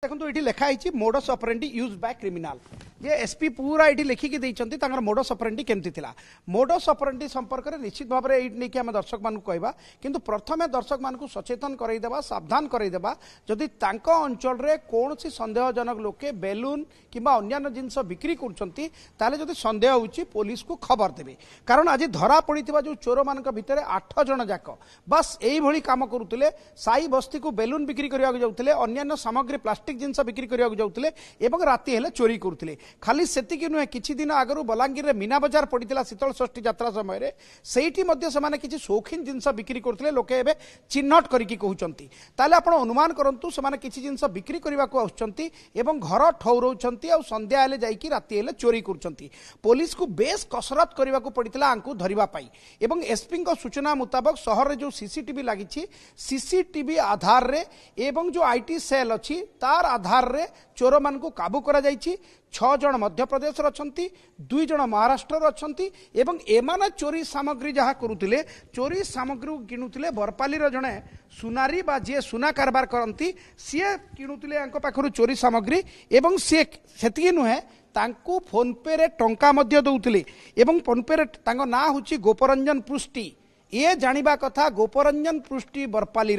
देखो ये लिखाई modus operandi use by criminal J SP पूरा ये लिखिकी मोडस ऑपरेंडी केमती थिला मोडस ऑपरेंडी संपर्क में निश्चित भाव में आम दर्शक मान कहवा किंतु प्रथम दर्शक मान सचेतन करदेवा सावधान करदेवा जदि अंचल रे कौन सी संदेहजनक लोके बेलून किंबा अन्य जिनस बिक्री कर सन्देह होची पुलिस को खबर देवे कारण आज धरा पड़ी जो चोर मान भितर 8 जन जाक बस यही काम करुले साई बस्ती को बेलून बिक्री करने जाते अन्य सामग्री प्लास्टिक जिनस बिक्री करने जाते राति हेले चोरी करुले खाली सेतिकी नुहे किछि दिन आगु बलांगीर रे मीना बजार पड़ता शीतल षष्ठी यात्रा समय सेठी किसी शौखीन जिनस बिक्री करते लोके एबे चिन्हट करिकी कहउचंती ताले आपण अनुमान करंतु सेमाने किछि जिनस बिक्री करबा को आउचंती एवं घर ठौरउचंती आ संध्या हेले जाईकी राति हेले चोरी करुचंती पुलिस को बेस कसरत करबा को पड़ितला आंकु धरिबा पाई एवं एसपी को सूचना मुताबिक शहर रे जो सीसीटीवी लागिछि सीसीटीवी आधार रे एवं जो आईटी सेल अछि तार आधार रे चोर मान को काबू करा जाईछि 6 जन मध्य प्रदेश रछंती 2 जन महाराष्ट्र रछंती एवं एमाने चोरी सामग्री जहा करुतिले चोरी सामग्री किनुतिले बरपाली रो जणे सुनारी बा जे सुना कारबार करंती सिए किनुतिले आंको पाखरु चोरी सामग्री एवं से सेति नुहे तांकु फोन पे रे टंका मध्य दउतिले एवं फोन पे रे तांको ना होची गोपरंजन पृष्टि ये जानिबा कथा गोपरंजन पृष्टि बरपाली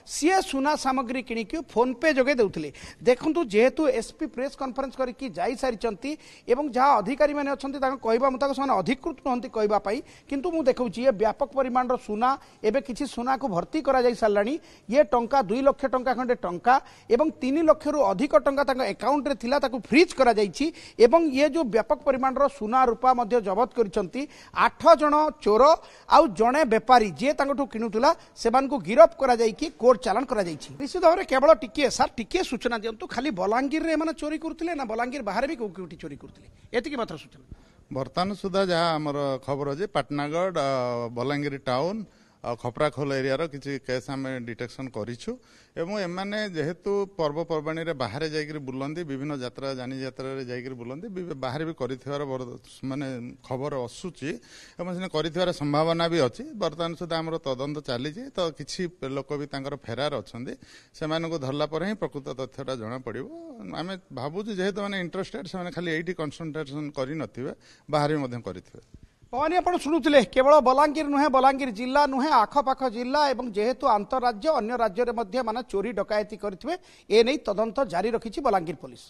सीए सुना सामग्री किणिक फोन पे जोगे देउथिले देखंतु जेहेतु एसपी प्रेस कॉन्फ्रेंस करके जाई सारिचंती एवं जहाँ अधिकारी माने अछंती तांको कहबा मुताबिक से अधिकृत नहंती कहबा पई किंतु मु देखौची ये व्यापक परिमाण रो सुना एबे किछि सुना को भर्ती करा जाई सारलानी ये टंका 2 लाख टंका खंडे टंका एवं 3 लाख रु अधिक टंका तांको अकाउंट रे थिला ताको फ्रीज करा जाईची एवं ये जो व्यापक परिमाण रो सुना रूपा मध्य जब्त करिसंती 8 जन चोर आउ जणे बेपारी जे तांगठु किनुतला सेबान को गिरफ करा जाई कि कोर्ट चालान करा जाई छी निश्चित भाव केवल टिके सर टिके सूचना दियंतु खाली बलांगीर रे माने चोरी करथिले ना बलांगीर बाहर भी कोठी चोरी करथिले एतिकी मात्र सूचना वर्तमान सुधा जहाँ आमर खबर अछि पाटनागढ़ बलांगीर टाउन खपराखोल एरिया किसी केस आम डिटेक्शन करूँ एवं एमाने जेहेतु पर्वपर्वाणी रे बाहर जाइकरी बुलंदी विभिन्न यात्रा जानी यात्रा रे जाइकरी बुलंदी बाहर भी करिथिवार माने खबर आसूची एवं से करिथिवार संभावना भी अछि वर्तमान सुधा आमर तदंत चली तो किछि लोक भी तांकर फेरार अछंदी सेमानकु धरला पर ही प्रकृत तथ्यटा जना पड़िबो आमे भाबुछु जेहेतु माने इंटरेस्टेड से खाली एठी कंसंट्रेशन करि नथिबे बाहर भी मध्यम करिथिबे पवनी आप शुणुले केवल बलांगीर नुहे बलांगीर जिला नुहे आखपाख जिला एवं जेहेतु आंतरराज्य अन्य राज्य में चोरी डकायती करथिबे ए नै तदंत जारी रखिछि बलांगीर पुलिस।